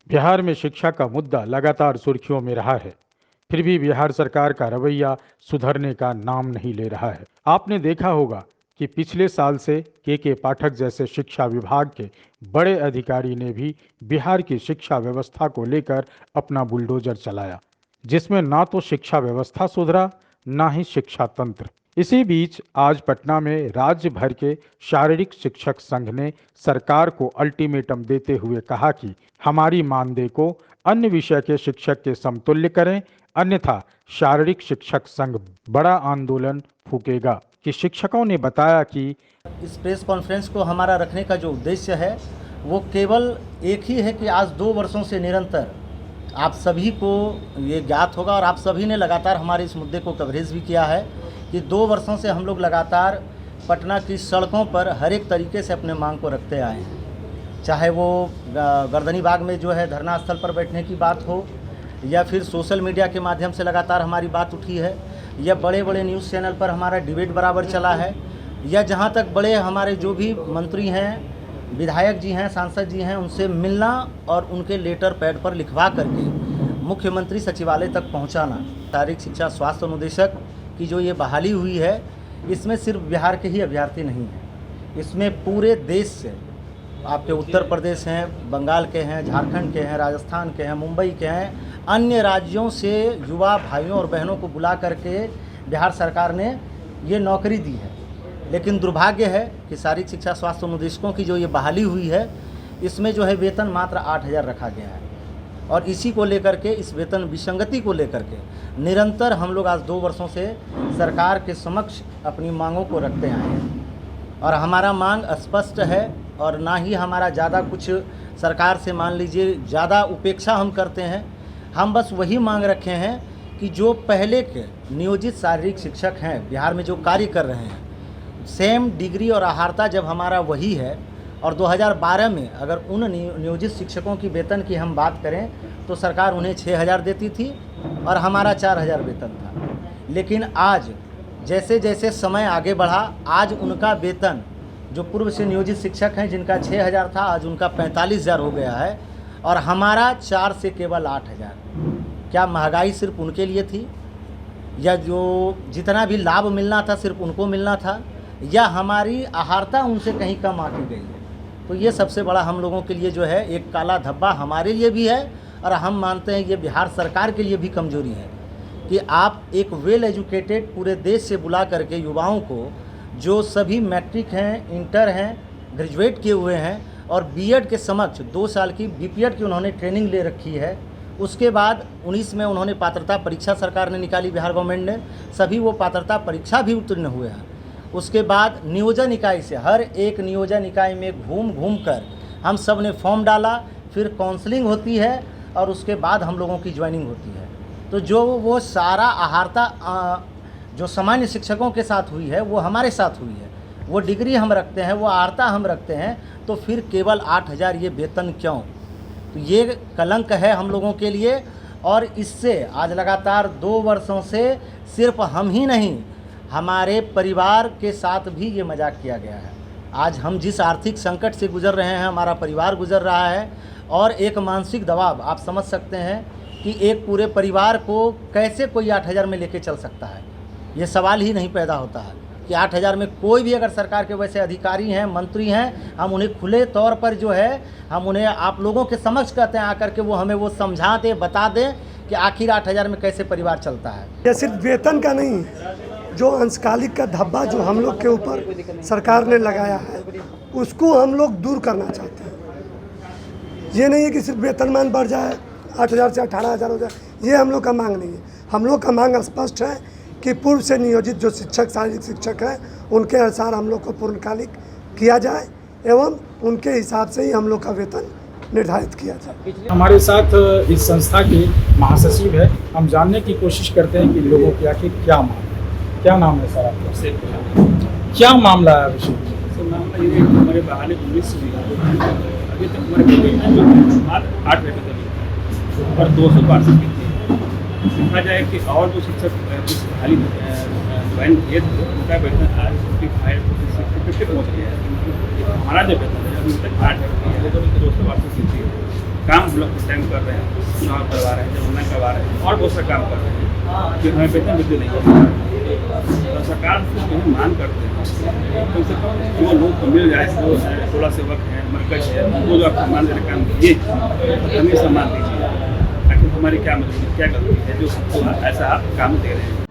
बिहार में शिक्षा का मुद्दा लगातार सुर्खियों में रहा है। फिर भी बिहार सरकार का रवैया सुधरने का नाम नहीं ले रहा है। आपने देखा होगा कि पिछले साल से के पाठक जैसे शिक्षा विभाग के बड़े अधिकारी ने भी बिहार की शिक्षा व्यवस्था को लेकर अपना बुलडोजर चलाया, जिसमें ना तो शिक्षा व्यवस्था सुधरा, ना ही शिक्षा तंत्र। इसी बीच आज पटना में राज्य भर के शारीरिक शिक्षक संघ ने सरकार को अल्टीमेटम देते हुए कहा कि हमारी मानदेय को अन्य विषय के शिक्षक के समतुल्य करें, अन्यथा शारीरिक शिक्षक संघ बड़ा आंदोलन फूकेगा। कि शिक्षकों ने बताया कि इस प्रेस कॉन्फ्रेंस को हमारा रखने का जो उद्देश्य है वो केवल एक ही है कि आज 2 वर्षों से निरंतर आप सभी को ये ज्ञात होगा और आप सभी ने लगातार हमारे इस मुद्दे को कवरेज भी किया है कि 2 वर्षों से हम लोग लगातार पटना की सड़कों पर हर एक तरीके से अपने मांग को रखते आए हैं। चाहे वो गर्दनी बाग में जो है धरना स्थल पर बैठने की बात हो, या फिर सोशल मीडिया के माध्यम से लगातार हमारी बात उठी है, या बड़े बड़े न्यूज़ चैनल पर हमारा डिबेट बराबर चला है, या जहाँ तक बड़े हमारे जो भी मंत्री हैं, विधायक जी हैं, सांसद जी हैं, उनसे मिलना और उनके लेटर पैड पर लिखवा करके मुख्यमंत्री सचिवालय तक पहुँचाना। शारीरिक शिक्षा स्वास्थ्य अनुदेशक की जो ये बहाली हुई है, इसमें सिर्फ बिहार के ही अभ्यर्थी नहीं हैं, इसमें पूरे देश से आपके उत्तर प्रदेश हैं, बंगाल के हैं, झारखंड के हैं, राजस्थान के हैं, मुंबई के हैं, अन्य राज्यों से युवा भाइयों और बहनों को बुला करके बिहार सरकार ने ये नौकरी दी है। लेकिन दुर्भाग्य है कि शारीरिक शिक्षा स्वास्थ्य अनुदेशकों की जो ये बहाली हुई है, इसमें जो है वेतन मात्र 8,000 रखा गया है, और इसी को लेकर के, इस वेतन विसंगति को लेकर के निरंतर हम लोग आज 2 वर्षों से सरकार के समक्ष अपनी मांगों को रखते आए हैं। और हमारा मांग स्पष्ट है, और ना ही हमारा ज़्यादा कुछ सरकार से मान लीजिए ज़्यादा उपेक्षा हम करते हैं। हम बस वही मांग रखे हैं कि जो पहले के नियोजित शारीरिक शिक्षक हैं बिहार में जो कार्य कर रहे हैं, सेम डिग्री और आहारता जब हमारा वही है, और 2012 में अगर उन नियोजित शिक्षकों की वेतन की हम बात करें तो सरकार उन्हें 6,000 देती थी और हमारा 4,000 वेतन था। लेकिन आज जैसे जैसे समय आगे बढ़ा, आज उनका वेतन, जो पूर्व से नियोजित शिक्षक हैं जिनका 6,000 था, आज उनका 45,000 हो गया है, और हमारा 4 से केवल 8,000। क्या महंगाई सिर्फ उनके लिए थी, या जो जितना भी लाभ मिलना था सिर्फ उनको मिलना था, या हमारी आहारता उनसे कहीं कम आती गई है? तो ये सबसे बड़ा हम लोगों के लिए जो है एक काला धब्बा हमारे लिए भी है, और हम मानते हैं ये बिहार सरकार के लिए भी कमजोरी है कि आप एक वेल एजुकेटेड पूरे देश से बुला करके युवाओं को, जो सभी मैट्रिक हैं, इंटर हैं, ग्रेजुएट किए हुए हैं, और बीएड के समक्ष 2 साल की बीपीएड की उन्होंने ट्रेनिंग ले रखी है, उसके बाद 19 में उन्होंने पात्रता परीक्षा सरकार ने निकाली, बिहार गवर्नमेंट ने, सभी वो पात्रता परीक्षा भी उत्तीर्ण हुए हैं। उसके बाद नियोजन इकाई से, हर एक नियोजन इकाई में घूम घूम कर हम सब ने फॉर्म डाला, फिर काउंसलिंग होती है, और उसके बाद हम लोगों की ज्वाइनिंग होती है। तो जो वो सारा आहारता जो सामान्य शिक्षकों के साथ हुई है वो हमारे साथ हुई है। वो डिग्री हम रखते हैं, वो आहारता हम रखते हैं, तो फिर केवल 8,000 ये वेतन क्यों? तो ये कलंक है हम लोगों के लिए, और इससे आज लगातार 2 वर्षों से सिर्फ हम ही नहीं, हमारे परिवार के साथ भी ये मजाक किया गया है। आज हम जिस आर्थिक संकट से गुजर रहे हैं, हमारा परिवार गुजर रहा है, और एक मानसिक दबाव आप समझ सकते हैं कि एक पूरे परिवार को कैसे कोई 8,000 में लेके चल सकता है। ये सवाल ही नहीं पैदा होता है कि 8,000 में कोई भी अगर सरकार के वैसे अधिकारी हैं, मंत्री हैं, हम उन्हें खुले तौर पर जो है हम उन्हें आप लोगों के समक्ष कहते हैं आकर के वो हमें वो समझा दें, बता दें कि आखिर 8,000 में कैसे परिवार चलता है। यह सिर्फ वेतन का नहीं, जो अंशकालिक का धब्बा जो हम लोग के ऊपर सरकार ने लगाया है, उसको हम लोग दूर करना चाहते हैं। ये नहीं है कि सिर्फ वेतनमान बढ़ जाए, 8,000 से 18,000 हो जाए, ये हम लोग का मांग नहीं है। हम लोग का मांग स्पष्ट है कि पूर्व से नियोजित जो शिक्षक, शारीरिक शिक्षक हैं, उनके अनुसार हम लोग को पूर्णकालिक किया जाए, एवं उनके हिसाब से ही हम लोग का वेतन निर्धारित किया जाए। हमारे साथ इस संस्था के महासचिव है, हम जानने की कोशिश करते हैं कि लोगों की आखिर क्या मांग है। क्या नाम है सर आपका? क्या मामला है विषय? मामला ये है कि हमारे बहाली 19 से अभी तक हमारे वेतन जो 8 वेतन और 200 वार्षिक देखा जाए कि और जो शिक्षक बहाली ज्वाइन किए थे उनका वेतन आज 55 पहुँच गया है। हमारा जो वेतन है अभी तक 8 है, 200 वार्षिक है। काम हम लोग टाइम कर रहे हैं, चुनाव करवा रहे हैं, जब ऑनलाइन करवा रहे हैं और बहुत सा काम कर रहे हैं कि हमें वेतन वृद्धि नहीं है। तो सरकार से यही मांग करते हैं कम से कम जो लोग को मिल जाए, जो टोला सेवक हैं, मरकज है, उनको जो आप सम्मान देने काम किए हमें सम्मान दीजिए। आखिर हमारी क्या मजबूरी, क्या गलती है जो हमको ऐसा आप काम दे रहे हैं।